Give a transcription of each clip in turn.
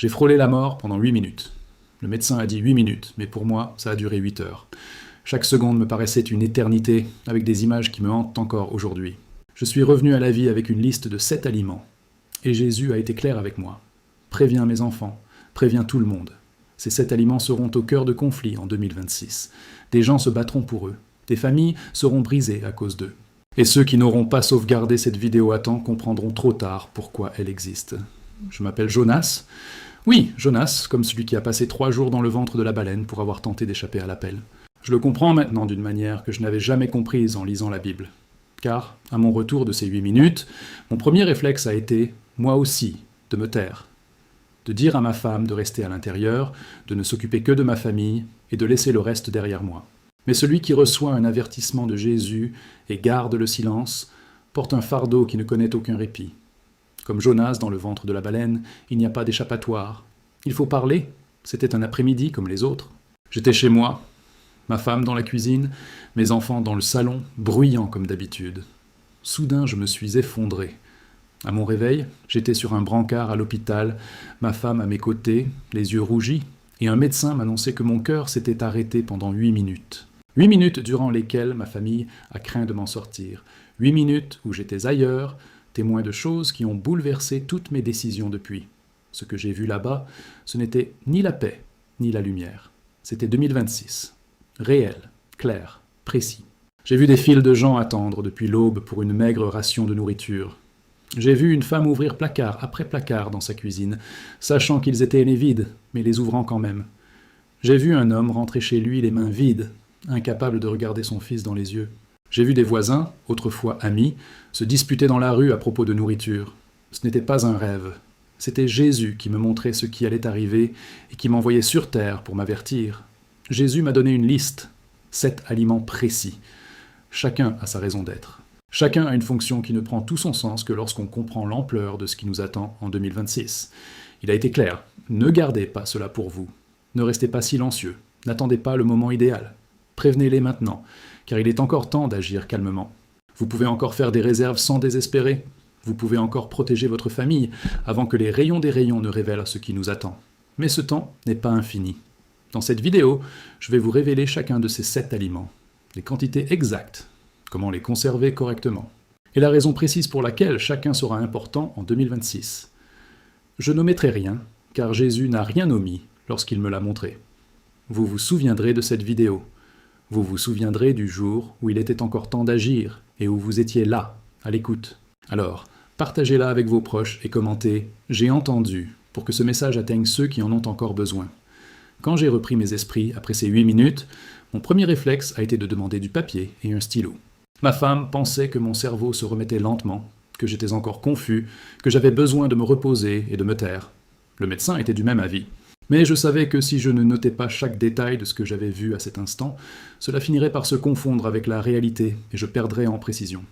J'ai frôlé la mort pendant 8 minutes. Le médecin a dit 8 minutes, mais pour moi, ça a duré 8 heures. Chaque seconde me paraissait une éternité, avec des images qui me hantent encore aujourd'hui. Je suis revenu à la vie avec une liste de 7 aliments. Et Jésus a été clair avec moi. Préviens mes enfants, préviens tout le monde. Ces 7 aliments seront au cœur de conflits en 2026. Des gens se battront pour eux. Des familles seront brisées à cause d'eux. Et ceux qui n'auront pas sauvegardé cette vidéo à temps comprendront trop tard pourquoi elle existe. Je m'appelle Jonas. Oui, Jonas, comme celui qui a passé 3 jours dans le ventre de la baleine pour avoir tenté d'échapper à l'appel. Je le comprends maintenant d'une manière que je n'avais jamais comprise en lisant la Bible. Car, à mon retour de ces 8 minutes, mon premier réflexe a été, moi aussi, de me taire. De dire à ma femme de rester à l'intérieur, de ne s'occuper que de ma famille et de laisser le reste derrière moi. Mais celui qui reçoit un avertissement de Jésus et garde le silence, porte un fardeau qui ne connaît aucun répit. Comme Jonas dans le ventre de la baleine, il n'y a pas d'échappatoire. Il faut parler, c'était un après-midi comme les autres. J'étais chez moi, ma femme dans la cuisine, mes enfants dans le salon, bruyants comme d'habitude. Soudain, je me suis effondré. À mon réveil, j'étais sur un brancard à l'hôpital, ma femme à mes côtés, les yeux rougis, et un médecin m'annonçait que mon cœur s'était arrêté pendant 8 minutes. 8 minutes durant lesquelles ma famille a craint de m'en sortir. 8 minutes où j'étais ailleurs, témoin de choses qui ont bouleversé toutes mes décisions depuis. Ce que j'ai vu là-bas, ce n'était ni la paix, ni la lumière. C'était 2026. Réel, clair, précis. J'ai vu des files de gens attendre depuis l'aube pour une maigre ration de nourriture. J'ai vu une femme ouvrir placard après placard dans sa cuisine, sachant qu'ils étaient les vides, mais les ouvrant quand même. J'ai vu un homme rentrer chez lui les mains vides, incapable de regarder son fils dans les yeux. J'ai vu des voisins, autrefois amis, se disputer dans la rue à propos de nourriture. Ce n'était pas un rêve. C'était Jésus qui me montrait ce qui allait arriver et qui m'envoyait sur terre pour m'avertir. Jésus m'a donné une liste, 7 aliments précis. Chacun a sa raison d'être. Chacun a une fonction qui ne prend tout son sens que lorsqu'on comprend l'ampleur de ce qui nous attend en 2026. Il a été clair, ne gardez pas cela pour vous. Ne restez pas silencieux, n'attendez pas le moment idéal. Prévenez-les maintenant, car il est encore temps d'agir calmement. Vous pouvez encore faire des réserves sans désespérer. Vous pouvez encore protéger votre famille avant que les rayons des rayons ne révèlent ce qui nous attend. Mais ce temps n'est pas infini. Dans cette vidéo, je vais vous révéler chacun de ces 7 aliments, les quantités exactes, comment les conserver correctement, et la raison précise pour laquelle chacun sera important en 2026. Je n'omettrai rien, car Jésus n'a rien omis lorsqu'il me l'a montré. Vous vous souviendrez de cette vidéo. Vous vous souviendrez du jour où il était encore temps d'agir et où vous étiez là, à l'écoute. Alors, partagez-la avec vos proches et commentez « J'ai entendu » pour que ce message atteigne ceux qui en ont encore besoin. Quand j'ai repris mes esprits après ces 8 minutes, mon premier réflexe a été de demander du papier et un stylo. Ma femme pensait que mon cerveau se remettait lentement, que j'étais encore confus, que j'avais besoin de me reposer et de me taire. Le médecin était du même avis. Mais je savais que si je ne notais pas chaque détail de ce que j'avais vu à cet instant, cela finirait par se confondre avec la réalité et je perdrais en précision.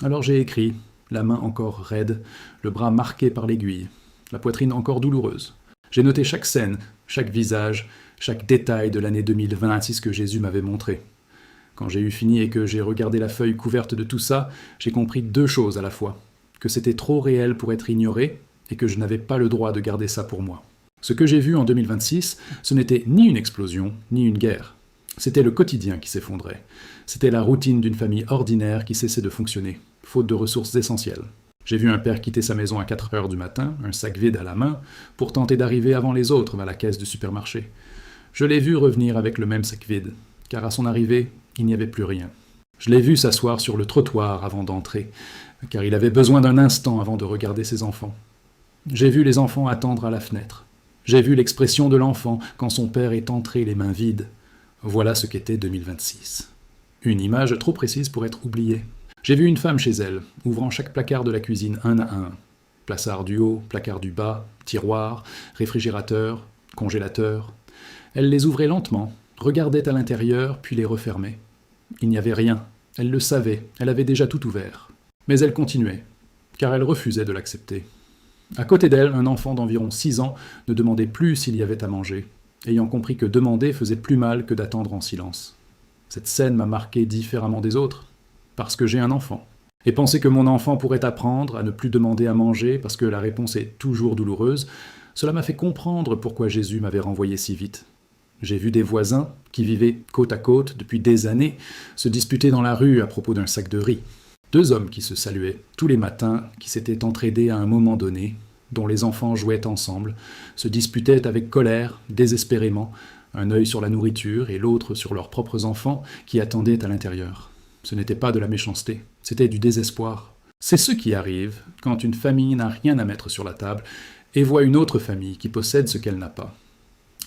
Alors j'ai écrit, la main encore raide, le bras marqué par l'aiguille, la poitrine encore douloureuse. J'ai noté chaque scène, chaque visage, chaque détail de l'année 2026 que Jésus m'avait montré. Quand j'ai eu fini et que j'ai regardé la feuille couverte de tout ça, j'ai compris 2 choses à la fois. Que c'était trop réel pour être ignoré et que je n'avais pas le droit de garder ça pour moi. Ce que j'ai vu en 2026, ce n'était ni une explosion, ni une guerre. C'était le quotidien qui s'effondrait. C'était la routine d'une famille ordinaire qui cessait de fonctionner, faute de ressources essentielles. J'ai vu un père quitter sa maison à 4 heures du matin, un sac vide à la main, pour tenter d'arriver avant les autres à la caisse du supermarché. Je l'ai vu revenir avec le même sac vide, car à son arrivée, il n'y avait plus rien. Je l'ai vu s'asseoir sur le trottoir avant d'entrer, car il avait besoin d'un instant avant de regarder ses enfants. J'ai vu les enfants attendre à la fenêtre. J'ai vu l'expression de l'enfant quand son père est entré les mains vides. Voilà ce qu'était 2026. Une image trop précise pour être oubliée. J'ai vu une femme chez elle, ouvrant chaque placard de la cuisine un à un. Placard du haut, placard du bas, tiroir, réfrigérateur, congélateur. Elle les ouvrait lentement, regardait à l'intérieur, puis les refermait. Il n'y avait rien. Elle le savait, elle avait déjà tout ouvert. Mais elle continuait, car elle refusait de l'accepter. À côté d'elle, un enfant d'environ 6 ans ne demandait plus s'il y avait à manger, ayant compris que demander faisait plus mal que d'attendre en silence. Cette scène m'a marqué différemment des autres, parce que j'ai un enfant. Et penser que mon enfant pourrait apprendre à ne plus demander à manger parce que la réponse est toujours douloureuse, Cela m'a fait comprendre pourquoi Jésus m'avait renvoyé si vite. J'ai vu des voisins, qui vivaient côte à côte depuis des années, se disputer dans la rue à propos d'un sac de riz. Deux hommes qui se saluaient tous les matins, qui s'étaient entraidés à un moment donné, dont les enfants jouaient ensemble, se disputaient avec colère, désespérément, un œil sur la nourriture et l'autre sur leurs propres enfants qui attendaient à l'intérieur. Ce n'était pas de la méchanceté, c'était du désespoir. C'est ce qui arrive quand une famille n'a rien à mettre sur la table et voit une autre famille qui possède ce qu'elle n'a pas.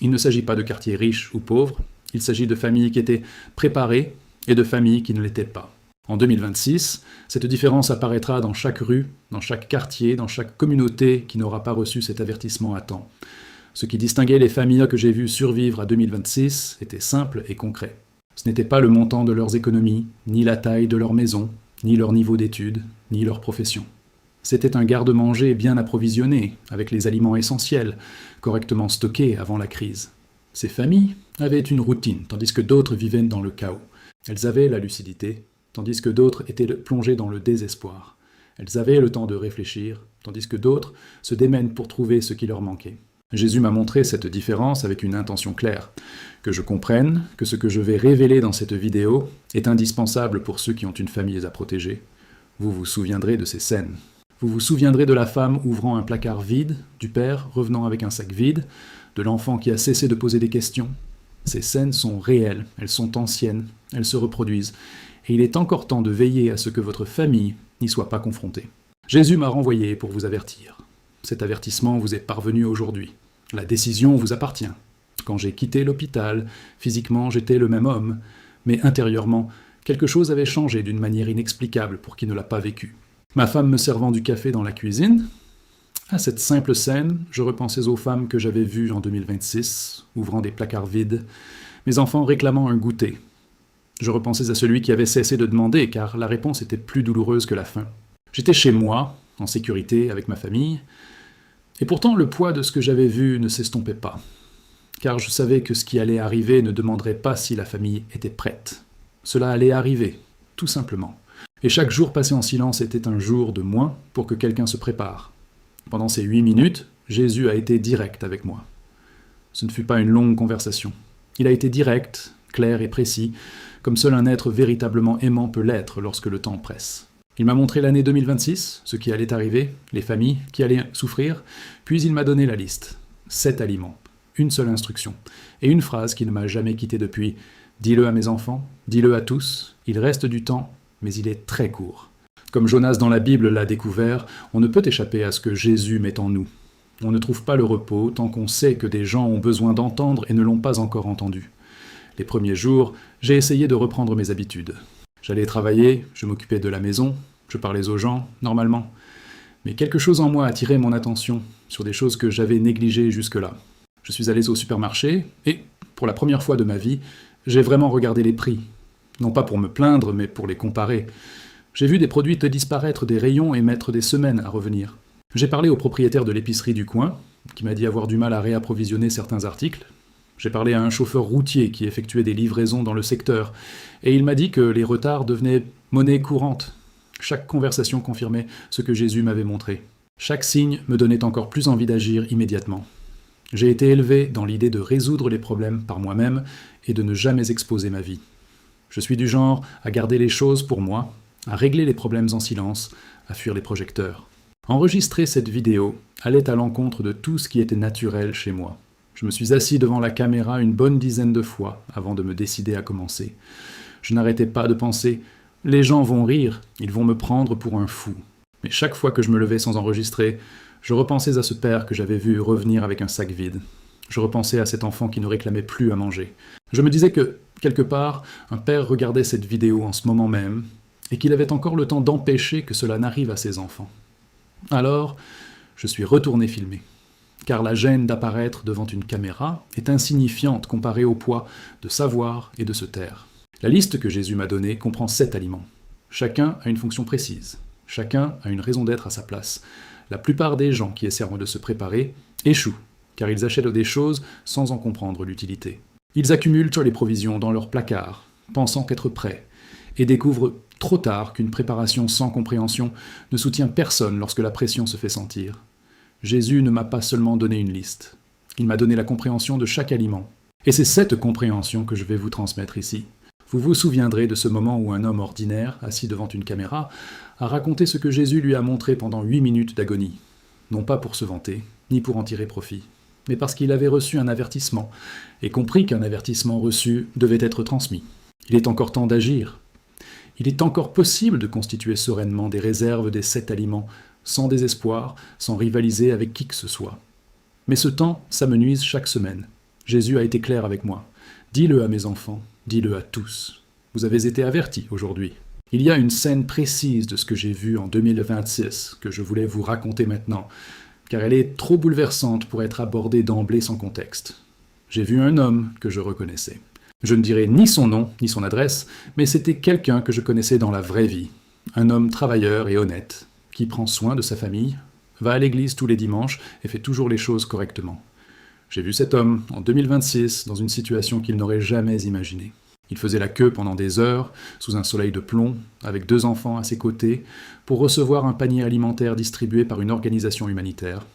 Il ne s'agit pas de quartiers riches ou pauvres, il s'agit de familles qui étaient préparées et de familles qui ne l'étaient pas. En 2026, cette différence apparaîtra dans chaque rue, dans chaque quartier, dans chaque communauté qui n'aura pas reçu cet avertissement à temps. Ce qui distinguait les familles que j'ai vues survivre à 2026 était simple et concret. Ce n'était pas le montant de leurs économies, ni la taille de leur maison, ni leur niveau d'études, ni leur profession. C'était un garde-manger bien approvisionné, avec les aliments essentiels, correctement stockés avant la crise. Ces familles avaient une routine, tandis que d'autres vivaient dans le chaos. Elles avaient la lucidité, tandis que d'autres étaient plongées dans le désespoir. Elles avaient le temps de réfléchir, tandis que d'autres se démènent pour trouver ce qui leur manquait. Jésus m'a montré cette différence avec une intention claire, que je comprenne que ce que je vais révéler dans cette vidéo est indispensable pour ceux qui ont une famille à protéger. Vous vous souviendrez de ces scènes. Vous vous souviendrez de la femme ouvrant un placard vide, du père revenant avec un sac vide, de l'enfant qui a cessé de poser des questions. Ces scènes sont réelles, elles sont anciennes, elles se reproduisent, et il est encore temps de veiller à ce que votre famille n'y soit pas confrontée. Jésus m'a renvoyé pour vous avertir. Cet avertissement vous est parvenu aujourd'hui. La décision vous appartient. Quand j'ai quitté l'hôpital, physiquement j'étais le même homme, mais intérieurement, quelque chose avait changé d'une manière inexplicable pour qui ne l'a pas vécu. Ma femme me servant du café dans la cuisine. À cette simple scène, je repensais aux femmes que j'avais vues en 2026, ouvrant des placards vides, mes enfants réclamant un goûter. Je repensais à celui qui avait cessé de demander, car la réponse était plus douloureuse que la faim. J'étais chez moi, en sécurité, avec ma famille, et pourtant le poids de ce que j'avais vu ne s'estompait pas, car je savais que ce qui allait arriver ne demanderait pas si la famille était prête. Cela allait arriver, tout simplement. Et chaque jour passé en silence était un jour de moins pour que quelqu'un se prépare. Pendant ces 8 minutes, Jésus a été direct avec moi. Ce ne fut pas une longue conversation. Il a été direct, clair et précis, comme seul un être véritablement aimant peut l'être lorsque le temps presse. Il m'a montré l'année 2026, ce qui allait arriver, les familles qui allaient souffrir, puis il m'a donné la liste. 7 aliments, une seule instruction, et une phrase qui ne m'a jamais quitté depuis. Dis-le à mes enfants, dis-le à tous, il reste du temps, mais il est très court. Comme Jonas dans la Bible l'a découvert, on ne peut échapper à ce que Jésus met en nous. On ne trouve pas le repos tant qu'on sait que des gens ont besoin d'entendre et ne l'ont pas encore entendu. Les premiers jours, j'ai essayé de reprendre mes habitudes. J'allais travailler, je m'occupais de la maison, je parlais aux gens, normalement. Mais quelque chose en moi attirait mon attention sur des choses que j'avais négligées jusque-là. Je suis allé au supermarché et, pour la première fois de ma vie, j'ai vraiment regardé les prix. Non pas pour me plaindre, mais pour les comparer. J'ai vu des produits disparaître des rayons et mettre des semaines à revenir. J'ai parlé au propriétaire de l'épicerie du coin, qui m'a dit avoir du mal à réapprovisionner certains articles. J'ai parlé à un chauffeur routier qui effectuait des livraisons dans le secteur, et il m'a dit que les retards devenaient monnaie courante. Chaque conversation confirmait ce que Jésus m'avait montré. Chaque signe me donnait encore plus envie d'agir immédiatement. J'ai été élevé dans l'idée de résoudre les problèmes par moi-même et de ne jamais exposer ma vie. Je suis du genre à garder les choses pour moi, à régler les problèmes en silence, à fuir les projecteurs. Enregistrer cette vidéo allait à l'encontre de tout ce qui était naturel chez moi. Je me suis assis devant la caméra une bonne dizaine de fois avant de me décider à commencer. Je n'arrêtais pas de penser « Les gens vont rire, ils vont me prendre pour un fou ». Mais chaque fois que je me levais sans enregistrer, je repensais à ce père que j'avais vu revenir avec un sac vide. Je repensais à cet enfant qui ne réclamait plus à manger. Je me disais que, quelque part, un père regardait cette vidéo en ce moment même, et qu'il avait encore le temps d'empêcher que cela n'arrive à ses enfants. Alors, je suis retourné filmer. Car la gêne d'apparaître devant une caméra est insignifiante comparée au poids de savoir et de se taire. La liste que Jésus m'a donnée comprend 7 aliments. Chacun a une fonction précise. Chacun a une raison d'être à sa place. La plupart des gens qui essaieront de se préparer échouent, car ils achètent des choses sans en comprendre l'utilité. Ils accumulent les provisions dans leur placard, pensant qu'être prêts, et découvrent trop tard qu'une préparation sans compréhension ne soutient personne lorsque la pression se fait sentir. Jésus ne m'a pas seulement donné une liste, il m'a donné la compréhension de chaque aliment. Et c'est cette compréhension que je vais vous transmettre ici. Vous vous souviendrez de ce moment où un homme ordinaire, assis devant une caméra, a raconté ce que Jésus lui a montré pendant 8 minutes d'agonie. Non pas pour se vanter, ni pour en tirer profit, mais parce qu'il avait reçu un avertissement, et compris qu'un avertissement reçu devait être transmis. Il est encore temps d'agir. Il est encore possible de constituer sereinement des réserves des 7 aliments, sans désespoir, sans rivaliser avec qui que ce soit. Mais ce temps s'amenuise chaque semaine. Jésus a été clair avec moi. Dis-le à mes enfants, dis-le à tous. Vous avez été avertis aujourd'hui. Il y a une scène précise de ce que j'ai vu en 2026 que je voulais vous raconter maintenant, car elle est trop bouleversante pour être abordée d'emblée sans contexte. J'ai vu un homme que je reconnaissais. Je ne dirai ni son nom, ni son adresse, mais c'était quelqu'un que je connaissais dans la vraie vie. Un homme travailleur et honnête, qui prend soin de sa famille, va à l'église tous les dimanches et fait toujours les choses correctement. J'ai vu cet homme, en 2026, dans une situation qu'il n'aurait jamais imaginée. Il faisait la queue pendant des heures, sous un soleil de plomb, avec 2 enfants à ses côtés, pour recevoir un panier alimentaire distribué par une organisation humanitaire.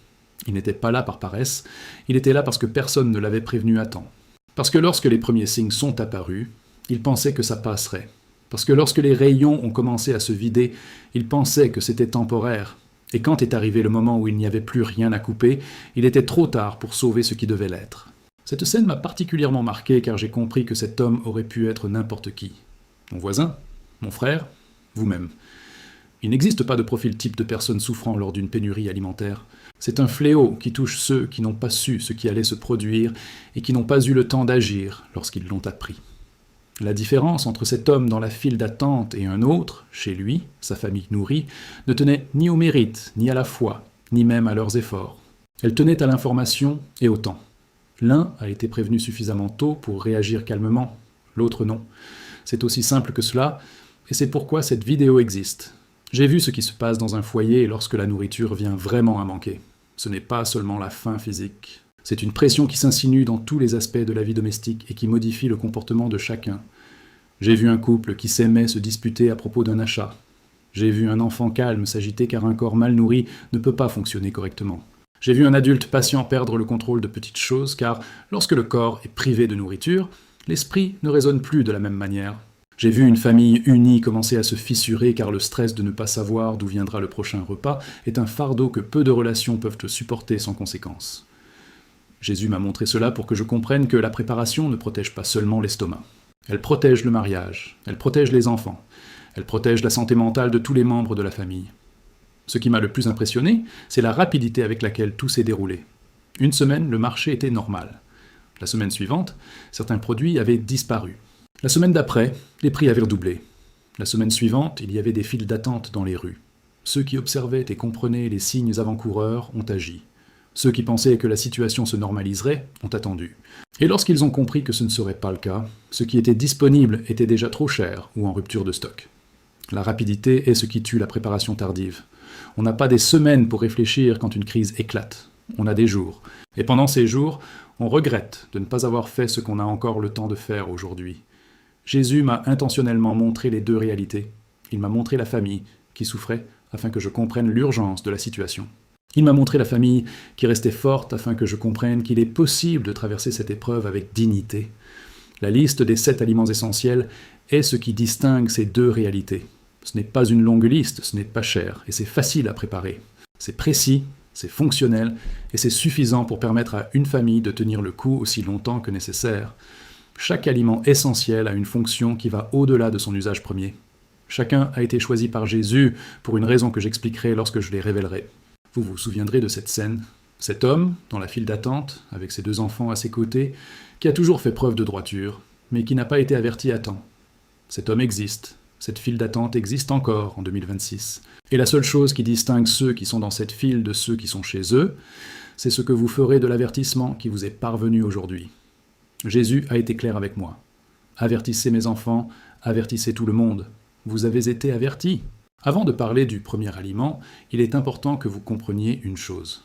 Il n'était pas là par paresse, il était là parce que personne ne l'avait prévenu à temps. Parce que lorsque les premiers signes sont apparus, il pensait que ça passerait. Parce que lorsque les rayons ont commencé à se vider, il pensait que c'était temporaire. Et quand est arrivé le moment où il n'y avait plus rien à couper, il était trop tard pour sauver ce qui devait l'être. Cette scène m'a particulièrement marqué car j'ai compris que cet homme aurait pu être n'importe qui. Mon voisin, mon frère, vous-même. Il n'existe pas de profil type de personne souffrant lors d'une pénurie alimentaire. C'est un fléau qui touche ceux qui n'ont pas su ce qui allait se produire et qui n'ont pas eu le temps d'agir lorsqu'ils l'ont appris. La différence entre cet homme dans la file d'attente et un autre, chez lui, sa famille nourrie, ne tenait ni au mérite, ni à la foi, ni même à leurs efforts. Elle tenait à l'information et au temps. L'un a été prévenu suffisamment tôt pour réagir calmement, l'autre non. C'est aussi simple que cela, et c'est pourquoi cette vidéo existe. J'ai vu ce qui se passe dans un foyer lorsque la nourriture vient vraiment à manquer. Ce n'est pas seulement la faim physique. C'est une pression qui s'insinue dans tous les aspects de la vie domestique et qui modifie le comportement de chacun. J'ai vu un couple qui s'aimait se disputer à propos d'un achat. J'ai vu un enfant calme s'agiter car un corps mal nourri ne peut pas fonctionner correctement. J'ai vu un adulte patient perdre le contrôle de petites choses car lorsque le corps est privé de nourriture, l'esprit ne raisonne plus de la même manière. J'ai vu une famille unie commencer à se fissurer car le stress de ne pas savoir d'où viendra le prochain repas est un fardeau que peu de relations peuvent supporter sans conséquence. Jésus m'a montré cela pour que je comprenne que la préparation ne protège pas seulement l'estomac. Elle protège le mariage, elle protège les enfants, elle protège la santé mentale de tous les membres de la famille. Ce qui m'a le plus impressionné, c'est la rapidité avec laquelle tout s'est déroulé. Une semaine, le marché était normal. La semaine suivante, certains produits avaient disparu. La semaine d'après, les prix avaient redoublé. La semaine suivante, il y avait des files d'attente dans les rues. Ceux qui observaient et comprenaient les signes avant-coureurs ont agi. Ceux qui pensaient que la situation se normaliserait ont attendu. Et lorsqu'ils ont compris que ce ne serait pas le cas, ce qui était disponible était déjà trop cher ou en rupture de stock. La rapidité est ce qui tue la préparation tardive. On n'a pas des semaines pour réfléchir quand une crise éclate. On a des jours. Et pendant ces jours, on regrette de ne pas avoir fait ce qu'on a encore le temps de faire aujourd'hui. Jésus m'a intentionnellement montré les 2 réalités. Il m'a montré la famille qui souffrait afin que je comprenne l'urgence de la situation. Il m'a montré la famille qui restait forte afin que je comprenne qu'il est possible de traverser cette épreuve avec dignité. La liste des 7 aliments essentiels est ce qui distingue ces 2 réalités. Ce n'est pas une longue liste, ce n'est pas cher, et c'est facile à préparer. C'est précis, c'est fonctionnel, et c'est suffisant pour permettre à une famille de tenir le coup aussi longtemps que nécessaire. Chaque aliment essentiel a une fonction qui va au-delà de son usage premier. Chacun a été choisi par Jésus pour une raison que j'expliquerai lorsque je les révélerai. Vous vous souviendrez de cette scène. Cet homme, dans la file d'attente, avec ses 2 enfants à ses côtés, qui a toujours fait preuve de droiture, mais qui n'a pas été averti à temps. Cet homme existe. Cette file d'attente existe encore en 2026. Et la seule chose qui distingue ceux qui sont dans cette file de ceux qui sont chez eux, c'est ce que vous ferez de l'avertissement qui vous est parvenu aujourd'hui. Jésus a été clair avec moi. Avertissez mes enfants, avertissez tout le monde. Vous avez été avertis. Avant de parler du premier aliment, il est important que vous compreniez une chose.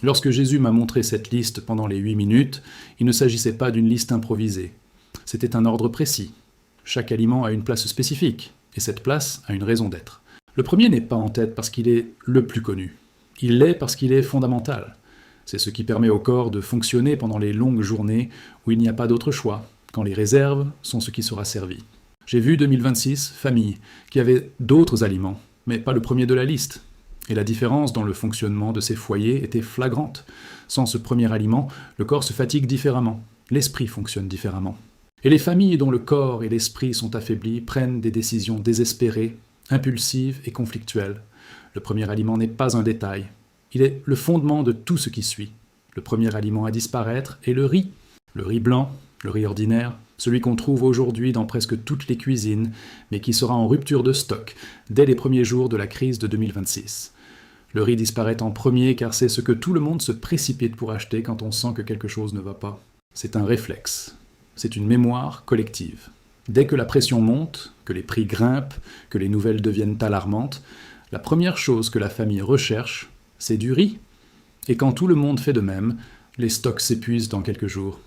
Lorsque Jésus m'a montré cette liste pendant les 8 minutes, il ne s'agissait pas d'une liste improvisée. C'était un ordre précis. Chaque aliment a une place spécifique, et cette place a une raison d'être. Le premier n'est pas en tête parce qu'il est le plus connu. Il l'est parce qu'il est fondamental. C'est ce qui permet au corps de fonctionner pendant les longues journées où il n'y a pas d'autre choix, quand les réserves sont ce qui sera servi. J'ai vu 2026 familles qui avaient d'autres aliments, mais pas le premier de la liste. Et la différence dans le fonctionnement de ces foyers était flagrante. Sans ce premier aliment, le corps se fatigue différemment, l'esprit fonctionne différemment. Et les familles dont le corps et l'esprit sont affaiblis prennent des décisions désespérées, impulsives et conflictuelles. Le premier aliment n'est pas un détail. Il est le fondement de tout ce qui suit. Le premier aliment à disparaître est le riz. Le riz blanc, le riz ordinaire, celui qu'on trouve aujourd'hui dans presque toutes les cuisines, mais qui sera en rupture de stock dès les premiers jours de la crise de 2026. Le riz disparaît en premier car c'est ce que tout le monde se précipite pour acheter quand on sent que quelque chose ne va pas. C'est un réflexe. C'est une mémoire collective. Dès que la pression monte, que les prix grimpent, que les nouvelles deviennent alarmantes, la première chose que la famille recherche, c'est du riz. Et quand tout le monde fait de même, les stocks s'épuisent dans quelques jours.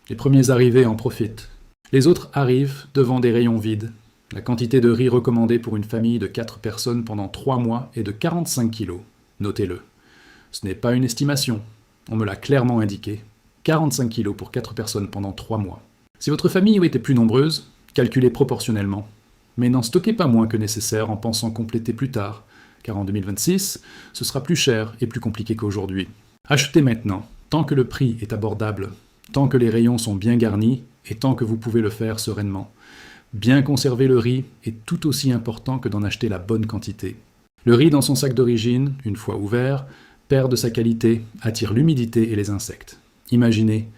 Les premiers arrivés en profitent. Les autres arrivent devant des rayons vides. La quantité de riz recommandée pour une famille de 4 personnes pendant 3 mois est de 45 kilos. Notez-le. Ce n'est pas une estimation. On me l'a clairement indiqué. 45 kilos pour 4 personnes pendant 3 mois. Si votre famille était plus nombreuse, calculez proportionnellement. Mais n'en stockez pas moins que nécessaire en pensant compléter plus tard, car en 2026, ce sera plus cher et plus compliqué qu'aujourd'hui. Achetez maintenant, tant que le prix est abordable, tant que les rayons sont bien garnis et tant que vous pouvez le faire sereinement. Bien conserver le riz est tout aussi important que d'en acheter la bonne quantité. Le riz dans son sac d'origine, une fois ouvert, perd de sa qualité, attire l'humidité et les insectes. Imaginez,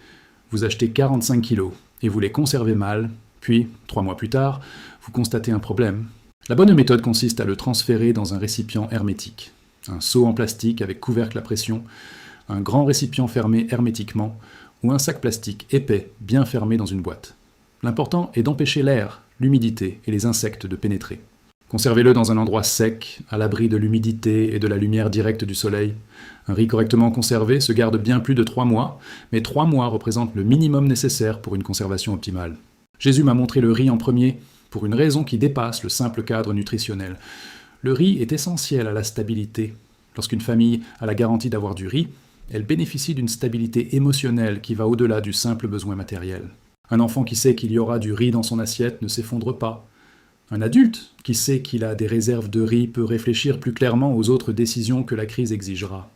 vous achetez 45 kilos et vous les conservez mal, puis, 3 mois plus tard, vous constatez un problème. La bonne méthode consiste à le transférer dans un récipient hermétique. Un seau en plastique avec couvercle à pression, un grand récipient fermé hermétiquement, ou un sac plastique épais, bien fermé dans une boîte. L'important est d'empêcher l'air, l'humidité et les insectes de pénétrer. Conservez-le dans un endroit sec, à l'abri de l'humidité et de la lumière directe du soleil. Un riz correctement conservé se garde bien plus de 3 mois, mais 3 mois représentent le minimum nécessaire pour une conservation optimale. Jésus m'a montré le riz en premier, pour une raison qui dépasse le simple cadre nutritionnel. Le riz est essentiel à la stabilité. Lorsqu'une famille a la garantie d'avoir du riz, elle bénéficie d'une stabilité émotionnelle qui va au-delà du simple besoin matériel. Un enfant qui sait qu'il y aura du riz dans son assiette ne s'effondre pas. Un adulte qui sait qu'il a des réserves de riz peut réfléchir plus clairement aux autres décisions que la crise exigera.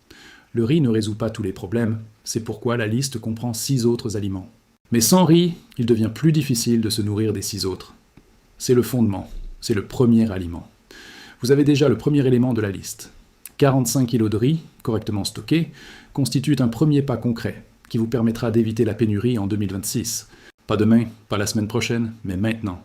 Le riz ne résout pas tous les problèmes, c'est pourquoi la liste comprend 6 autres aliments. Mais sans riz, il devient plus difficile de se nourrir des 6 autres. C'est le fondement, c'est le premier aliment. Vous avez déjà le premier élément de la liste. 45 kg de riz, correctement stocké, constituent un premier pas concret qui vous permettra d'éviter la pénurie en 2026. Pas demain, pas la semaine prochaine, mais maintenant.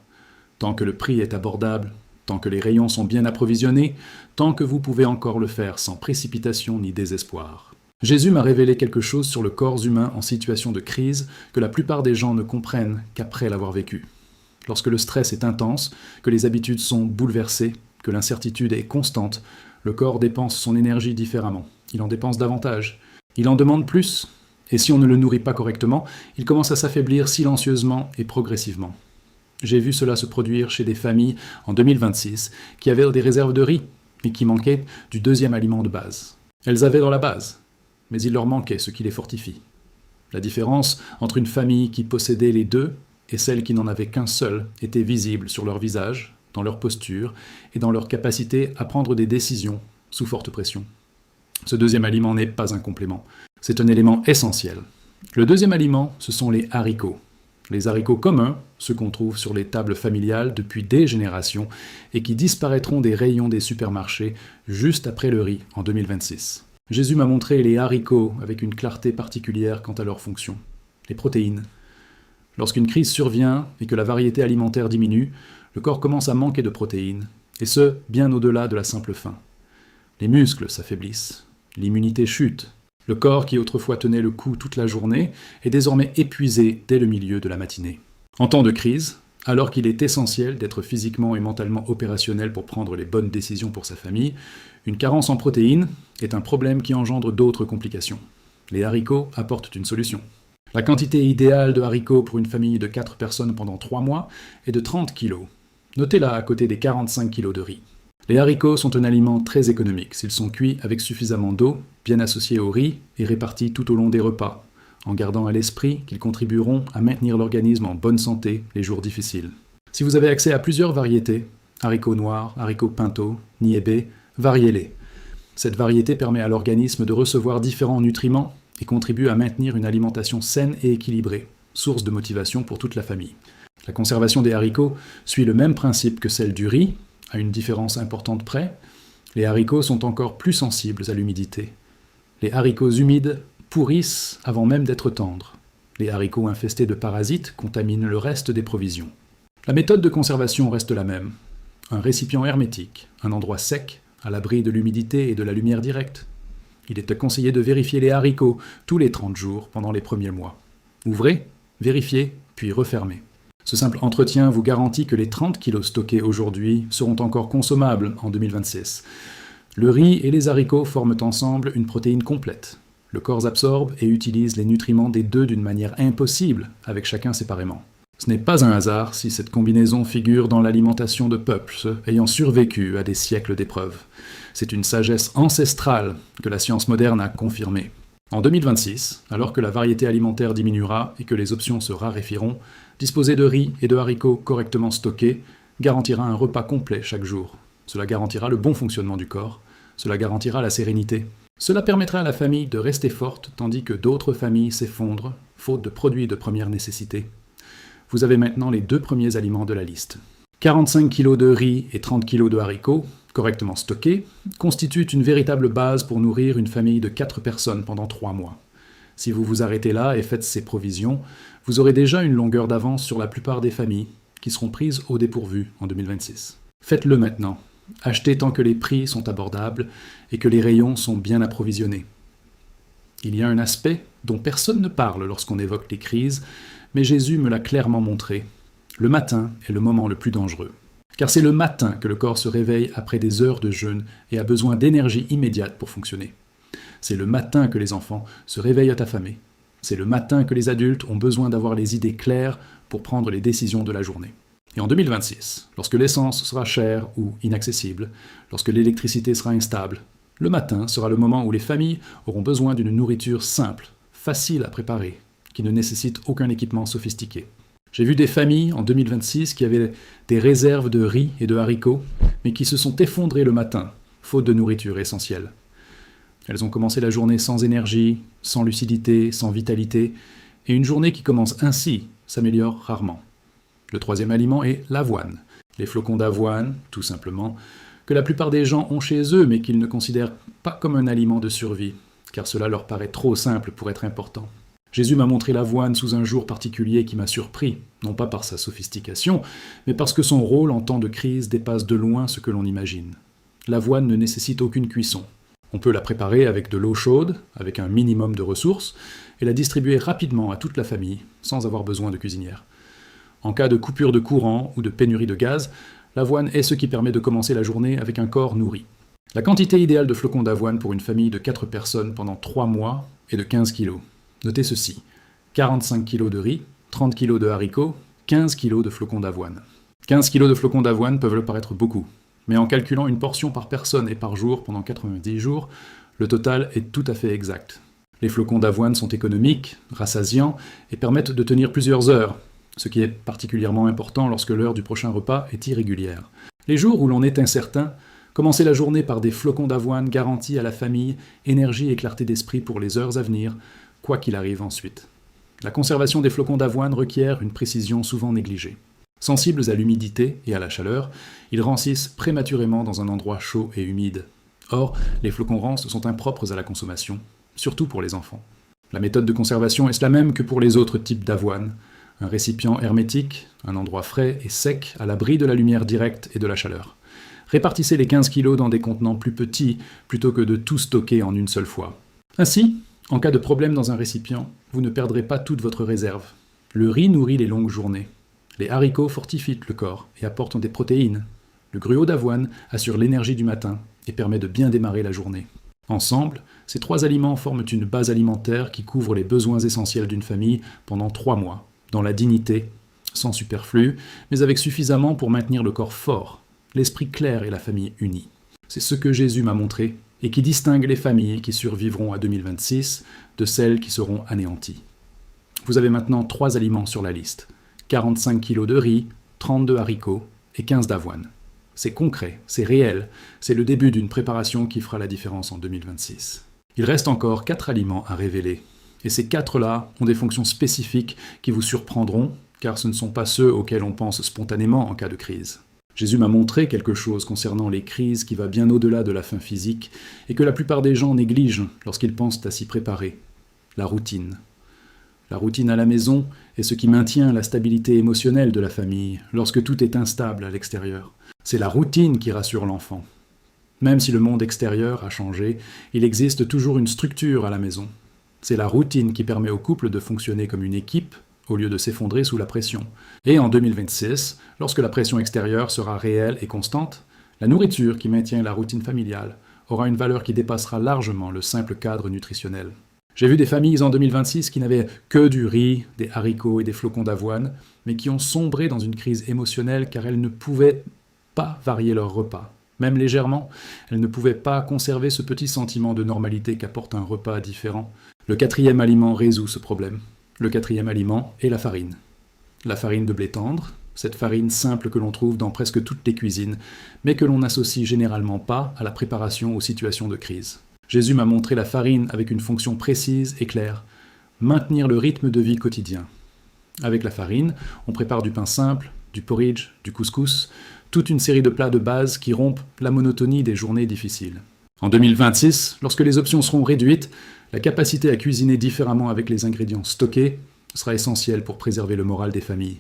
Tant que le prix est abordable, tant que les rayons sont bien approvisionnés, tant que vous pouvez encore le faire sans précipitation ni désespoir. Jésus m'a révélé quelque chose sur le corps humain en situation de crise que la plupart des gens ne comprennent qu'après l'avoir vécu. Lorsque le stress est intense, que les habitudes sont bouleversées, que l'incertitude est constante, le corps dépense son énergie différemment. Il en dépense davantage. Il en demande plus. Et si on ne le nourrit pas correctement, il commence à s'affaiblir silencieusement et progressivement. J'ai vu cela se produire chez des familles en 2026 qui avaient des réserves de riz, mais qui manquaient du deuxième aliment de base. Elles avaient dans la base, mais il leur manquait ce qui les fortifie. La différence entre une famille qui possédait les deux et celle qui n'en avait qu'un seul était visible sur leur visage, dans leur posture et dans leur capacité à prendre des décisions sous forte pression. Ce deuxième aliment n'est pas un complément, c'est un élément essentiel. Le deuxième aliment, ce sont les haricots. Les haricots communs, ceux qu'on trouve sur les tables familiales depuis des générations et qui disparaîtront des rayons des supermarchés juste après le riz en 2026. Jésus m'a montré les haricots avec une clarté particulière quant à leur fonction. Les protéines. Lorsqu'une crise survient et que la variété alimentaire diminue, le corps commence à manquer de protéines, et ce, bien au-delà de la simple faim. Les muscles s'affaiblissent, l'immunité chute. Le corps qui autrefois tenait le coup toute la journée est désormais épuisé dès le milieu de la matinée. En temps de crise, alors qu'il est essentiel d'être physiquement et mentalement opérationnel pour prendre les bonnes décisions pour sa famille, une carence en protéines est un problème qui engendre d'autres complications. Les haricots apportent une solution. La quantité idéale de haricots pour une famille de 4 personnes pendant 3 mois est de 30 kg. Notez-la à côté des 45 kg de riz. Les haricots sont un aliment très économique s'ils sont cuits avec suffisamment d'eau, bien associés au riz et répartis tout au long des repas, en gardant à l'esprit qu'ils contribueront à maintenir l'organisme en bonne santé les jours difficiles. Si vous avez accès à plusieurs variétés, haricots noirs, haricots pinto, niébé, variez-les. Cette variété permet à l'organisme de recevoir différents nutriments et contribue à maintenir une alimentation saine et équilibrée, source de motivation pour toute la famille. La conservation des haricots suit le même principe que celle du riz, à une différence importante près. Les haricots sont encore plus sensibles à l'humidité. Les haricots humides pourrissent avant même d'être tendres. Les haricots infestés de parasites contaminent le reste des provisions. La méthode de conservation reste la même. Un récipient hermétique, un endroit sec, à l'abri de l'humidité et de la lumière directe. Il est conseillé de vérifier les haricots tous les 30 jours pendant les premiers mois. Ouvrez, vérifiez, puis refermez. Ce simple entretien vous garantit que les 30 kilos stockés aujourd'hui seront encore consommables en 2026. Le riz et les haricots forment ensemble une protéine complète. Le corps absorbe et utilise les nutriments des deux d'une manière impossible, avec chacun séparément. Ce n'est pas un hasard si cette combinaison figure dans l'alimentation de peuples ayant survécu à des siècles d'épreuves. C'est une sagesse ancestrale que la science moderne a confirmée. En 2026, alors que la variété alimentaire diminuera et que les options se raréfieront, disposer de riz et de haricots correctement stockés garantira un repas complet chaque jour. Cela garantira le bon fonctionnement du corps, cela garantira la sérénité. Cela permettra à la famille de rester forte tandis que d'autres familles s'effondrent, faute de produits de première nécessité. Vous avez maintenant les 2 premiers aliments de la liste. 45 kg de riz et 30 kg de haricots, correctement stockés, constituent une véritable base pour nourrir une famille de 4 personnes pendant 3 mois. Si vous vous arrêtez là et faites ces provisions, vous aurez déjà une longueur d'avance sur la plupart des familles qui seront prises au dépourvu en 2026. Faites-le maintenant. Achetez tant que les prix sont abordables et que les rayons sont bien approvisionnés. Il y a un aspect dont personne ne parle lorsqu'on évoque les crises, mais Jésus me l'a clairement montré. Le matin est le moment le plus dangereux. Car c'est le matin que le corps se réveille après des heures de jeûne et a besoin d'énergie immédiate pour fonctionner. C'est le matin que les enfants se réveillent affamés. C'est le matin que les adultes ont besoin d'avoir les idées claires pour prendre les décisions de la journée. Et en 2026, lorsque l'essence sera chère ou inaccessible, lorsque l'électricité sera instable, le matin sera le moment où les familles auront besoin d'une nourriture simple, facile à préparer, qui ne nécessite aucun équipement sophistiqué. J'ai vu des familles en 2026 qui avaient des réserves de riz et de haricots, mais qui se sont effondrées le matin, faute de nourriture essentielle. Elles ont commencé la journée sans énergie, sans lucidité, sans vitalité, et une journée qui commence ainsi s'améliore rarement. Le 3e aliment est l'avoine. Les flocons d'avoine, tout simplement, que la plupart des gens ont chez eux, mais qu'ils ne considèrent pas comme un aliment de survie, car cela leur paraît trop simple pour être important. Jésus m'a montré l'avoine sous un jour particulier qui m'a surpris, non pas par sa sophistication, mais parce que son rôle en temps de crise dépasse de loin ce que l'on imagine. L'avoine ne nécessite aucune cuisson. On peut la préparer avec de l'eau chaude, avec un minimum de ressources, et la distribuer rapidement à toute la famille, sans avoir besoin de cuisinière. En cas de coupure de courant ou de pénurie de gaz, l'avoine est ce qui permet de commencer la journée avec un corps nourri. La quantité idéale de flocons d'avoine pour une famille de 4 personnes pendant 3 mois est de 15 kg. Notez ceci, 45 kg de riz, 30 kg de haricots, 15 kg de flocons d'avoine. 15 kg de flocons d'avoine peuvent le paraître beaucoup, mais en calculant une portion par personne et par jour pendant 90 jours, le total est tout à fait exact. Les flocons d'avoine sont économiques, rassasiants et permettent de tenir plusieurs heures, ce qui est particulièrement important lorsque l'heure du prochain repas est irrégulière. Les jours où l'on est incertain, commencer la journée par des flocons d'avoine garantit à la famille énergie et clarté d'esprit pour les heures à venir, quoi qu'il arrive ensuite. La conservation des flocons d'avoine requiert une précision souvent négligée. Sensibles à l'humidité et à la chaleur, ils rancissent prématurément dans un endroit chaud et humide. Or, les flocons rances sont impropres à la consommation, surtout pour les enfants. La méthode de conservation est la même que pour les autres types d'avoine. Un récipient hermétique, un endroit frais et sec à l'abri de la lumière directe et de la chaleur. Répartissez les 15 kg dans des contenants plus petits plutôt que de tout stocker en une seule fois. Ainsi, en cas de problème dans un récipient, vous ne perdrez pas toute votre réserve. Le riz nourrit les longues journées. Les haricots fortifient le corps et apportent des protéines. Le gruau d'avoine assure l'énergie du matin et permet de bien démarrer la journée. Ensemble, ces 3 aliments forment une base alimentaire qui couvre les besoins essentiels d'une famille pendant 3 mois, dans la dignité, sans superflu, mais avec suffisamment pour maintenir le corps fort, l'esprit clair et la famille unie. C'est ce que Jésus m'a montré et qui distingue les familles qui survivront à 2026 de celles qui seront anéanties. Vous avez maintenant 3 aliments sur la liste. 45 kg de riz, 32 haricots et 15 d'avoine. C'est concret, c'est réel, c'est le début d'une préparation qui fera la différence en 2026. Il reste encore 4 aliments à révéler. Et ces 4-là ont des fonctions spécifiques qui vous surprendront, car ce ne sont pas ceux auxquels on pense spontanément en cas de crise. Jésus m'a montré quelque chose concernant les crises qui va bien au-delà de la faim physique et que la plupart des gens négligent lorsqu'ils pensent à s'y préparer. La routine. La routine à la maison est ce qui maintient la stabilité émotionnelle de la famille lorsque tout est instable à l'extérieur. C'est la routine qui rassure l'enfant. Même si le monde extérieur a changé, il existe toujours une structure à la maison. C'est la routine qui permet au couple de fonctionner comme une équipe au lieu de s'effondrer sous la pression. Et en 2026, lorsque la pression extérieure sera réelle et constante, la nourriture qui maintient la routine familiale aura une valeur qui dépassera largement le simple cadre nutritionnel. J'ai vu des familles en 2026 qui n'avaient que du riz, des haricots et des flocons d'avoine, mais qui ont sombré dans une crise émotionnelle car elles ne pouvaient pas varier leur repas. Même légèrement, elles ne pouvaient pas conserver ce petit sentiment de normalité qu'apporte un repas différent. Le 4e aliment résout ce problème. Le 4e aliment est la farine. La farine de blé tendre, cette farine simple que l'on trouve dans presque toutes les cuisines, mais que l'on n'associe généralement pas à la préparation aux situations de crise. Jésus m'a montré la farine avec une fonction précise et claire, maintenir le rythme de vie quotidien. Avec la farine, on prépare du pain simple, du porridge, du couscous, toute une série de plats de base qui rompent la monotonie des journées difficiles. En 2026, lorsque les options seront réduites, la capacité à cuisiner différemment avec les ingrédients stockés sera essentielle pour préserver le moral des familles.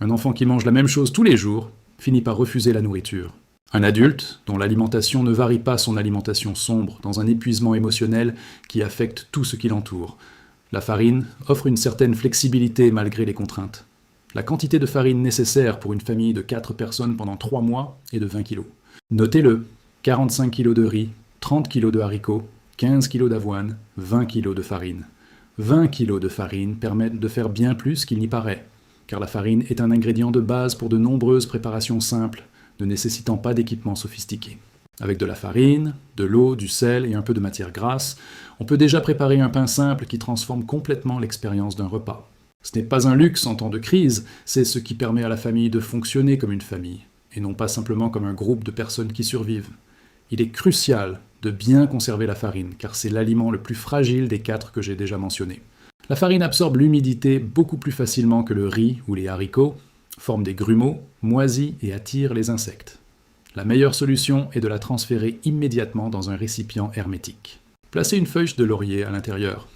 Un enfant qui mange la même chose tous les jours finit par refuser la nourriture. Un adulte, dont l'alimentation ne varie pas son alimentation sombre dans un épuisement émotionnel qui affecte tout ce qui l'entoure. La farine offre une certaine flexibilité malgré les contraintes. La quantité de farine nécessaire pour une famille de 4 personnes pendant 3 mois est de 20 kg. Notez-le, 45 kg de riz, 30 kg de haricots, 15 kg d'avoine, 20 kg de farine. 20 kg de farine permettent de faire bien plus qu'il n'y paraît, car la farine est un ingrédient de base pour de nombreuses préparations simples, ne nécessitant pas d'équipements sophistiqués. Avec de la farine, de l'eau, du sel et un peu de matière grasse, on peut déjà préparer un pain simple qui transforme complètement l'expérience d'un repas. Ce n'est pas un luxe en temps de crise, c'est ce qui permet à la famille de fonctionner comme une famille, et non pas simplement comme un groupe de personnes qui survivent. Il est crucial de bien conserver la farine, car c'est l'aliment le plus fragile des 4 que j'ai déjà mentionnés. La farine absorbe l'humidité beaucoup plus facilement que le riz ou les haricots, forme des grumeaux, moisit et attire les insectes. La meilleure solution est de la transférer immédiatement dans un récipient hermétique. Placez une feuille de laurier à l'intérieur.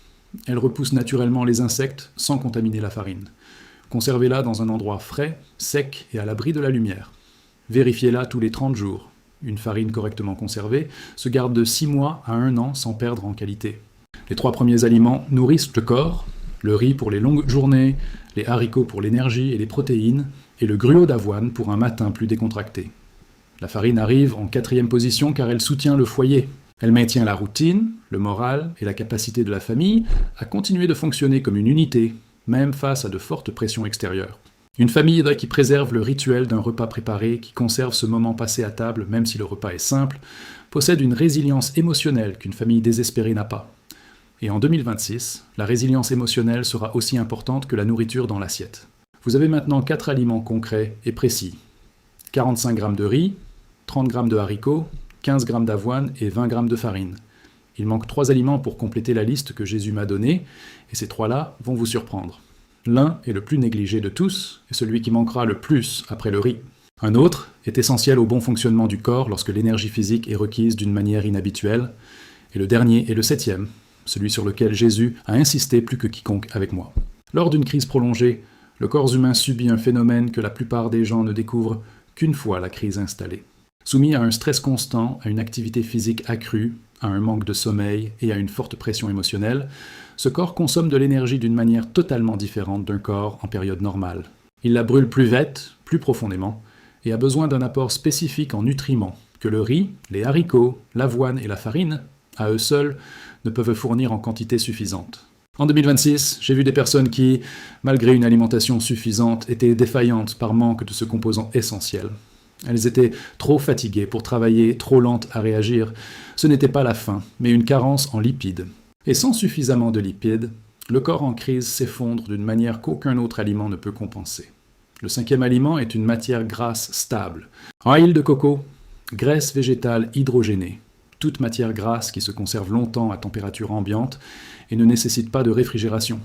Elle repousse naturellement les insectes sans contaminer la farine. Conservez-la dans un endroit frais, sec et à l'abri de la lumière. Vérifiez-la tous les 30 jours. Une farine correctement conservée se garde de 6 mois à 1 an sans perdre en qualité. Les 3 premiers aliments nourrissent le corps, le riz pour les longues journées, les haricots pour l'énergie et les protéines, et le gruau d'avoine pour un matin plus décontracté. La farine arrive en 4e position car elle soutient le foyer. Elle maintient la routine, le moral et la capacité de la famille à continuer de fonctionner comme une unité, même face à de fortes pressions extérieures. Une famille qui préserve le rituel d'un repas préparé, qui conserve ce moment passé à table même si le repas est simple, possède une résilience émotionnelle qu'une famille désespérée n'a pas. Et en 2026, la résilience émotionnelle sera aussi importante que la nourriture dans l'assiette. Vous avez maintenant 4 aliments concrets et précis. 45 g de riz, 30 g de haricots, 15 g d'avoine et 20 g de farine. Il manque 3 aliments pour compléter la liste que Jésus m'a donnée, et ces 3-là vont vous surprendre. L'un est le plus négligé de tous, et celui qui manquera le plus après le riz. Un autre est essentiel au bon fonctionnement du corps lorsque l'énergie physique est requise d'une manière inhabituelle, et le dernier est le 7e, celui sur lequel Jésus a insisté plus que quiconque avec moi. Lors d'une crise prolongée, le corps humain subit un phénomène que la plupart des gens ne découvrent qu'une fois la crise installée. Soumis à un stress constant, à une activité physique accrue, à un manque de sommeil et à une forte pression émotionnelle, ce corps consomme de l'énergie d'une manière totalement différente d'un corps en période normale. Il la brûle plus vite, plus profondément, et a besoin d'un apport spécifique en nutriments que le riz, les haricots, l'avoine et la farine, à eux seuls, ne peuvent fournir en quantité suffisante. En 2026, j'ai vu des personnes qui, malgré une alimentation suffisante, étaient défaillantes par manque de ce composant essentiel. Elles étaient trop fatiguées pour travailler, trop lentes à réagir. Ce n'était pas la faim, mais une carence en lipides. Et sans suffisamment de lipides, le corps en crise s'effondre d'une manière qu'aucun autre aliment ne peut compenser. Le cinquième aliment est une matière grasse stable. En huile de coco, graisse végétale hydrogénée. Toute matière grasse qui se conserve longtemps à température ambiante et ne nécessite pas de réfrigération.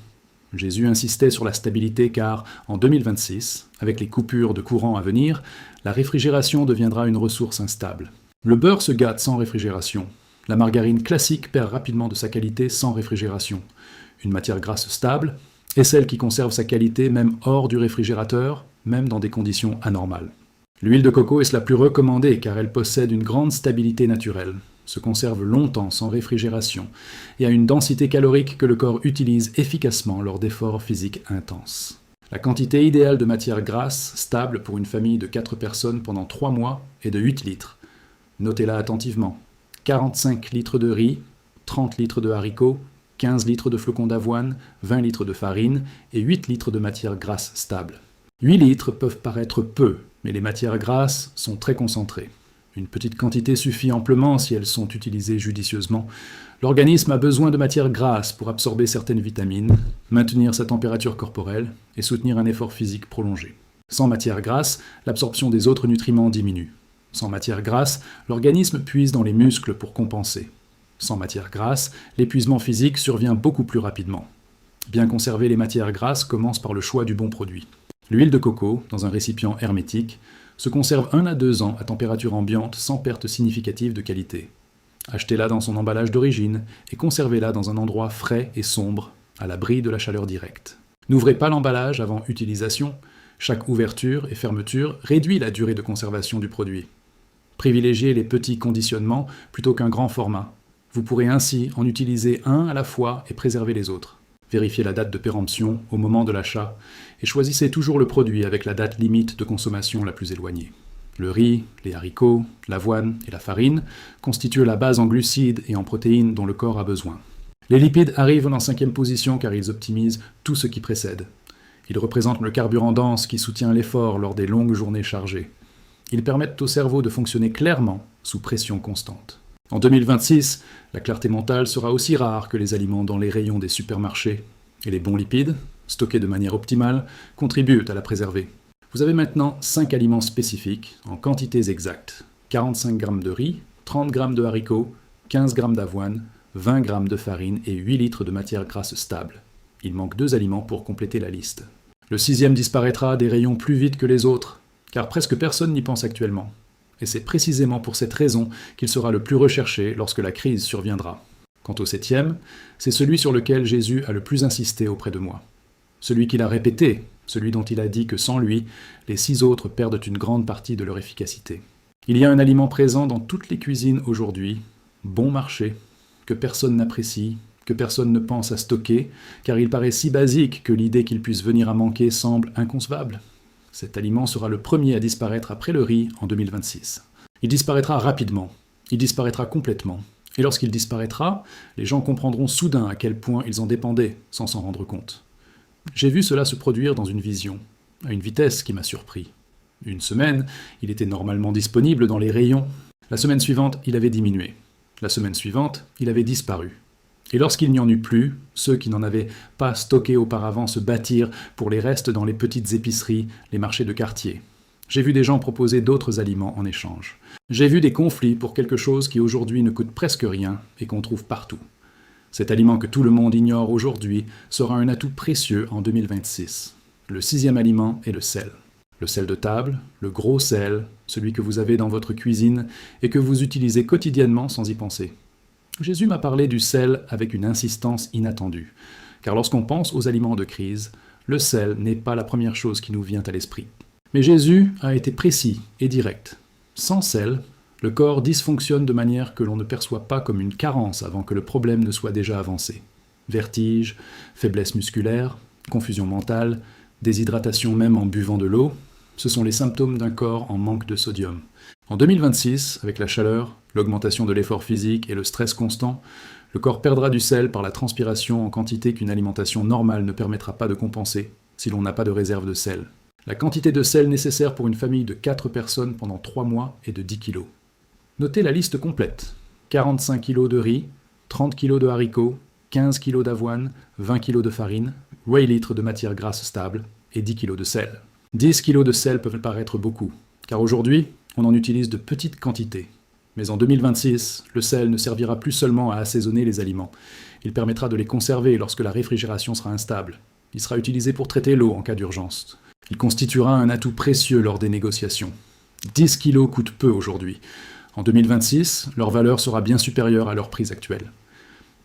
Jésus insistait sur la stabilité car, en 2026, avec les coupures de courant à venir, la réfrigération deviendra une ressource instable. Le beurre se gâte sans réfrigération. La margarine classique perd rapidement de sa qualité sans réfrigération. Une matière grasse stable est celle qui conserve sa qualité même hors du réfrigérateur, même dans des conditions anormales. L'huile de coco est la plus recommandée car elle possède une grande stabilité naturelle, se conserve longtemps sans réfrigération et a une densité calorique que le corps utilise efficacement lors d'efforts physiques intenses. La quantité idéale de matière grasse stable pour une famille de 4 personnes pendant 3 mois est de 8 litres. Notez-la attentivement. 45 litres de riz, 30 litres de haricots, 15 litres de flocons d'avoine, 20 litres de farine et 8 litres de matière grasse stable. 8 litres peuvent paraître peu, mais les matières grasses sont très concentrées. Une petite quantité suffit amplement si elles sont utilisées judicieusement. L'organisme a besoin de matières grasses pour absorber certaines vitamines, maintenir sa température corporelle et soutenir un effort physique prolongé. Sans matière grasse, l'absorption des autres nutriments diminue. Sans matière grasse, l'organisme puise dans les muscles pour compenser. Sans matière grasse, l'épuisement physique survient beaucoup plus rapidement. Bien conserver les matières grasses commence par le choix du bon produit. L'huile de coco, dans un récipient hermétique, se conserve 1 à 2 ans à température ambiante sans perte significative de qualité. Achetez-la dans son emballage d'origine et conservez-la dans un endroit frais et sombre, à l'abri de la chaleur directe. N'ouvrez pas l'emballage avant utilisation. Chaque ouverture et fermeture réduit la durée de conservation du produit. Privilégiez les petits conditionnements plutôt qu'un grand format. Vous pourrez ainsi en utiliser un à la fois et préserver les autres. Vérifiez la date de péremption au moment de l'achat et choisissez toujours le produit avec la date limite de consommation la plus éloignée. Le riz, les haricots, l'avoine et la farine constituent la base en glucides et en protéines dont le corps a besoin. Les lipides arrivent en 5e position car ils optimisent tout ce qui précède. Ils représentent le carburant dense qui soutient l'effort lors des longues journées chargées. Ils permettent au cerveau de fonctionner clairement sous pression constante. En 2026, la clarté mentale sera aussi rare que les aliments dans les rayons des supermarchés. Et les bons lipides, stockés de manière optimale, contribuent à la préserver. Vous avez maintenant 5 aliments spécifiques, en quantités exactes. 45 g de riz, 30 g de haricots, 15 g d'avoine, 20 g de farine et 8 litres de matière grasse stable. Il manque 2 aliments pour compléter la liste. Le 6e disparaîtra des rayons plus vite que les autres, car presque personne n'y pense actuellement. Et c'est précisément pour cette raison qu'il sera le plus recherché lorsque la crise surviendra. Quant au 7e, c'est celui sur lequel Jésus a le plus insisté auprès de moi. Celui qu'il a répété, celui dont il a dit que sans lui, les 6 autres perdent une grande partie de leur efficacité. Il y a un aliment présent dans toutes les cuisines aujourd'hui, bon marché, que personne n'apprécie, que personne ne pense à stocker, car il paraît si basique que l'idée qu'il puisse venir à manquer semble inconcevable. Cet aliment sera le premier à disparaître après le riz en 2026. Il disparaîtra rapidement, il disparaîtra complètement. Et lorsqu'il disparaîtra, les gens comprendront soudain à quel point ils en dépendaient, sans s'en rendre compte. J'ai vu cela se produire dans une vision, à une vitesse qui m'a surpris. Une semaine, il était normalement disponible dans les rayons. La semaine suivante, il avait diminué. La semaine suivante, il avait disparu. Et lorsqu'il n'y en eut plus, ceux qui n'en avaient pas stocké auparavant se battirent pour les restes dans les petites épiceries, les marchés de quartier. J'ai vu des gens proposer d'autres aliments en échange. J'ai vu des conflits pour quelque chose qui aujourd'hui ne coûte presque rien et qu'on trouve partout. Cet aliment que tout le monde ignore aujourd'hui sera un atout précieux en 2026. Le 6e aliment est le sel. Le sel de table, le gros sel, celui que vous avez dans votre cuisine et que vous utilisez quotidiennement sans y penser. Jésus m'a parlé du sel avec une insistance inattendue, car lorsqu'on pense aux aliments de crise, le sel n'est pas la première chose qui nous vient à l'esprit. Mais Jésus a été précis et direct. Sans sel, le corps dysfonctionne de manière que l'on ne perçoit pas comme une carence avant que le problème ne soit déjà avancé. Vertige, faiblesse musculaire, confusion mentale, déshydratation même en buvant de l'eau, ce sont les symptômes d'un corps en manque de sodium. En 2026, avec la chaleur, l'augmentation de l'effort physique et le stress constant, le corps perdra du sel par la transpiration en quantité qu'une alimentation normale ne permettra pas de compenser si l'on n'a pas de réserve de sel. La quantité de sel nécessaire pour une famille de 4 personnes pendant 3 mois est de 10 kg. Notez la liste complète. 45 kg de riz, 30 kg de haricots, 15 kg d'avoine, 20 kg de farine, 8 litres de matière grasse stable et 10 kg de sel. 10 kg de sel peuvent paraître beaucoup, car aujourd'hui, on en utilise de petites quantités. Mais en 2026, le sel ne servira plus seulement à assaisonner les aliments. Il permettra de les conserver lorsque la réfrigération sera instable. Il sera utilisé pour traiter l'eau en cas d'urgence. Il constituera un atout précieux lors des négociations. 10 kilos coûtent peu aujourd'hui. En 2026, leur valeur sera bien supérieure à leur prix actuel.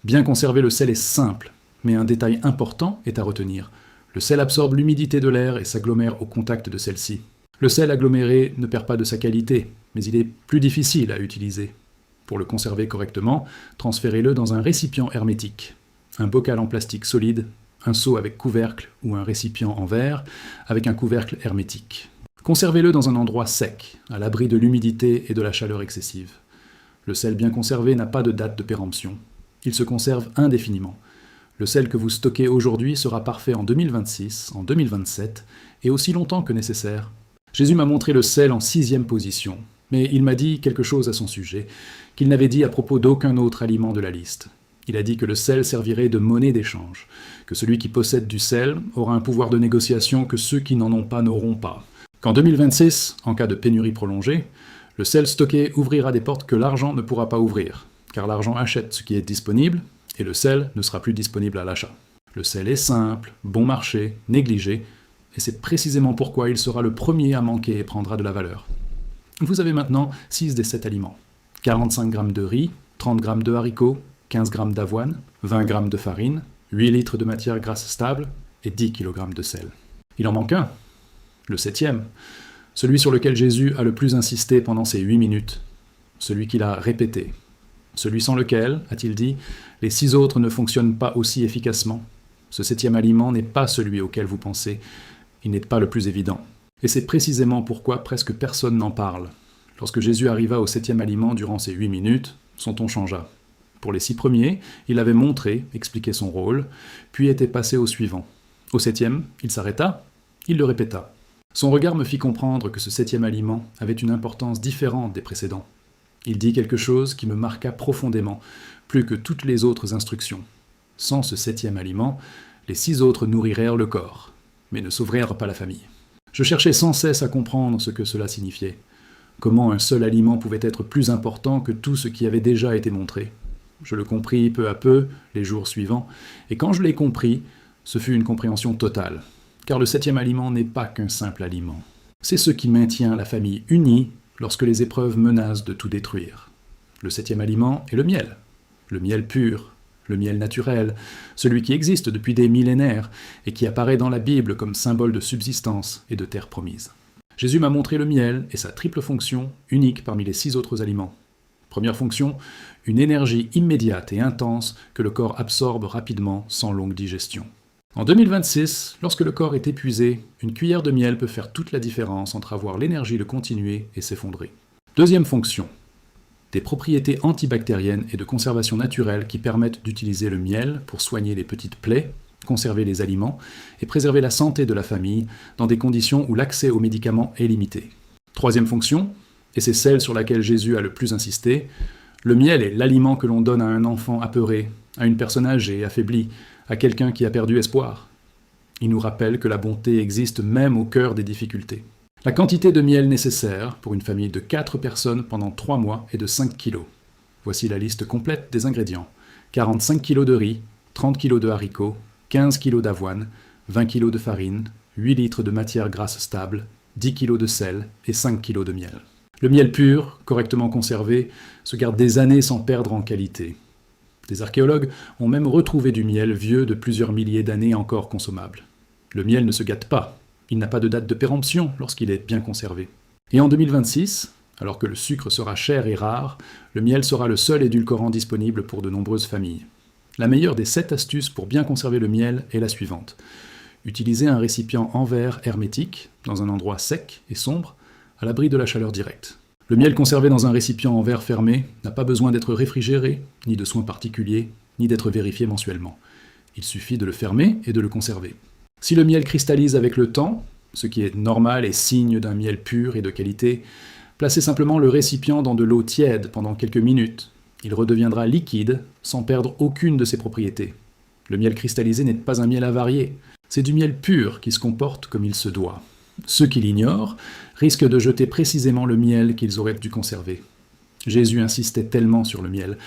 Bien conserver le sel est simple, mais un détail important est à retenir. Le sel absorbe l'humidité de l'air et s'agglomère au contact de celle-ci. Le sel aggloméré ne perd pas de sa qualité, mais il est plus difficile à utiliser. Pour le conserver correctement, transférez-le dans un récipient hermétique, un bocal en plastique solide, un seau avec couvercle ou un récipient en verre avec un couvercle hermétique. Conservez-le dans un endroit sec, à l'abri de l'humidité et de la chaleur excessive. Le sel bien conservé n'a pas de date de péremption. Il se conserve indéfiniment. Le sel que vous stockez aujourd'hui sera parfait en 2026, en 2027 et aussi longtemps que nécessaire. Jésus m'a montré le sel en 6e position, mais il m'a dit quelque chose à son sujet, qu'il n'avait dit à propos d'aucun autre aliment de la liste. Il a dit que le sel servirait de monnaie d'échange, que celui qui possède du sel aura un pouvoir de négociation que ceux qui n'en ont pas n'auront pas. Qu'en 2026, en cas de pénurie prolongée, le sel stocké ouvrira des portes que l'argent ne pourra pas ouvrir, car l'argent achète ce qui est disponible, et le sel ne sera plus disponible à l'achat. Le sel est simple, bon marché, négligé, et c'est précisément pourquoi il sera le premier à manquer et prendra de la valeur. Vous avez maintenant 6 des 7 aliments. 45 g de riz, 30 g de haricots, 15 g d'avoine, 20 g de farine, 8 litres de matière grasse stable et 10 kg de sel. Il en manque un, le 7e, celui sur lequel Jésus a le plus insisté pendant ces 8 minutes, celui qu'il a répété, celui sans lequel, a-t-il dit, les 6 autres ne fonctionnent pas aussi efficacement. Ce 7e aliment n'est pas celui auquel vous pensez, il n'est pas le plus évident. Et c'est précisément pourquoi presque personne n'en parle. Lorsque Jésus arriva au 7e aliment durant ces 8 minutes, son ton changea. Pour les 6 premiers, il avait montré, expliqué son rôle, puis était passé au suivant. Au 7e, il s'arrêta, il le répéta. Son regard me fit comprendre que ce 7e aliment avait une importance différente des précédents. Il dit quelque chose qui me marqua profondément, plus que toutes les autres instructions. Sans ce 7e aliment, les 6 autres nourrirent le corps, mais ne sauvèrent pas la famille. Je cherchais sans cesse à comprendre ce que cela signifiait. Comment un seul aliment pouvait être plus important que tout ce qui avait déjà été montré. Je le compris peu à peu, les jours suivants, et quand je l'ai compris, ce fut une compréhension totale. Car le 7e aliment n'est pas qu'un simple aliment. C'est ce qui maintient la famille unie lorsque les épreuves menacent de tout détruire. Le 7e aliment est le miel pur, le miel naturel, celui qui existe depuis des millénaires et qui apparaît dans la Bible comme symbole de subsistance et de terre promise. Jésus m'a montré le miel et sa triple fonction, unique parmi les 6 autres aliments. Première fonction, une énergie immédiate et intense que le corps absorbe rapidement sans longue digestion. En 2026, lorsque le corps est épuisé, une cuillère de miel peut faire toute la différence entre avoir l'énergie de continuer et s'effondrer. Deuxième fonction, des propriétés antibactériennes et de conservation naturelle qui permettent d'utiliser le miel pour soigner les petites plaies, conserver les aliments et préserver la santé de la famille dans des conditions où l'accès aux médicaments est limité. Troisième fonction, et c'est celle sur laquelle Jésus a le plus insisté, le miel est l'aliment que l'on donne à un enfant apeuré, à une personne âgée, affaiblie, à quelqu'un qui a perdu espoir. Il nous rappelle que la bonté existe même au cœur des difficultés. La quantité de miel nécessaire pour une famille de 4 personnes pendant 3 mois est de 5 kg. Voici la liste complète des ingrédients. 45 kg de riz, 30 kg de haricots, 15 kg d'avoine, 20 kg de farine, 8 litres de matière grasse stable, 10 kg de sel et 5 kg de miel. Le miel pur, correctement conservé, se garde des années sans perdre en qualité. Des archéologues ont même retrouvé du miel vieux de plusieurs milliers d'années encore consommable. Le miel ne se gâte pas, il n'a pas de date de péremption lorsqu'il est bien conservé. Et en 2026, alors que le sucre sera cher et rare, le miel sera le seul édulcorant disponible pour de nombreuses familles. La meilleure des 7 astuces pour bien conserver le miel est la suivante. Utilisez un récipient en verre hermétique, dans un endroit sec et sombre, à l'abri de la chaleur directe. Le miel conservé dans un récipient en verre fermé n'a pas besoin d'être réfrigéré, ni de soins particuliers, ni d'être vérifié mensuellement. Il suffit de le fermer et de le conserver. Si le miel cristallise avec le temps, ce qui est normal et signe d'un miel pur et de qualité. Placez simplement le récipient dans de l'eau tiède pendant quelques minutes. Il redeviendra liquide sans perdre aucune de ses propriétés. Le miel cristallisé n'est pas un miel avarié, c'est du miel pur qui se comporte comme il se doit. Ceux qui l'ignorent risquent de jeter précisément le miel qu'ils auraient dû conserver. Jésus insistait tellement sur le miel,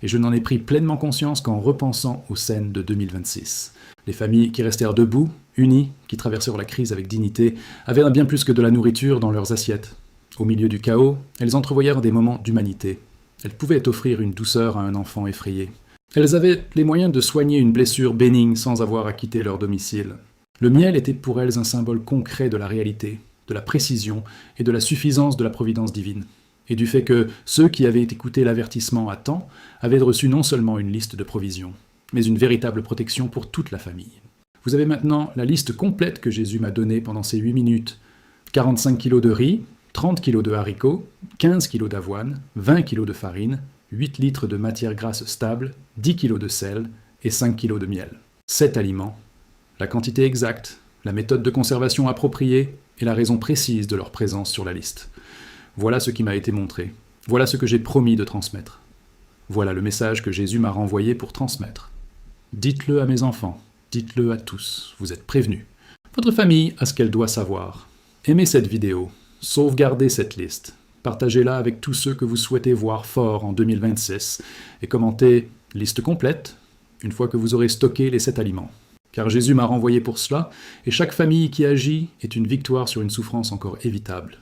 et je n'en ai pris pleinement conscience qu'en repensant aux scènes de 2026. Les familles qui restèrent debout, unies, qui traversèrent la crise avec dignité, avaient bien plus que de la nourriture dans leurs assiettes. Au milieu du chaos, elles entrevoyèrent des moments d'humanité. Elles pouvaient offrir une douceur à un enfant effrayé. Elles avaient les moyens de soigner une blessure bénigne sans avoir à quitter leur domicile. Le miel était pour elles un symbole concret de la réalité, de la précision et de la suffisance de la providence divine, et du fait que ceux qui avaient écouté l'avertissement à temps avaient reçu non seulement une liste de provisions, mais une véritable protection pour toute la famille. Vous avez maintenant la liste complète que Jésus m'a donnée pendant ces 8 minutes. 45 kilos de riz, 30 kilos de haricots, 15 kilos d'avoine, 20 kilos de farine, 8 litres de matière grasse stable, 10 kilos de sel et 5 kilos de miel. 7 aliments. La quantité exacte, la méthode de conservation appropriée et la raison précise de leur présence sur la liste. Voilà ce qui m'a été montré. Voilà ce que j'ai promis de transmettre. Voilà le message que Jésus m'a renvoyé pour transmettre. Dites-le à mes enfants, dites-le à tous, vous êtes prévenus. Votre famille a ce qu'elle doit savoir. Aimez cette vidéo, sauvegardez cette liste, partagez-la avec tous ceux que vous souhaitez voir forts en 2026 et commentez « liste complète » une fois que vous aurez stocké les 7 aliments. Car Jésus m'a renvoyé pour cela, et chaque famille qui agit est une victoire sur une souffrance encore évitable.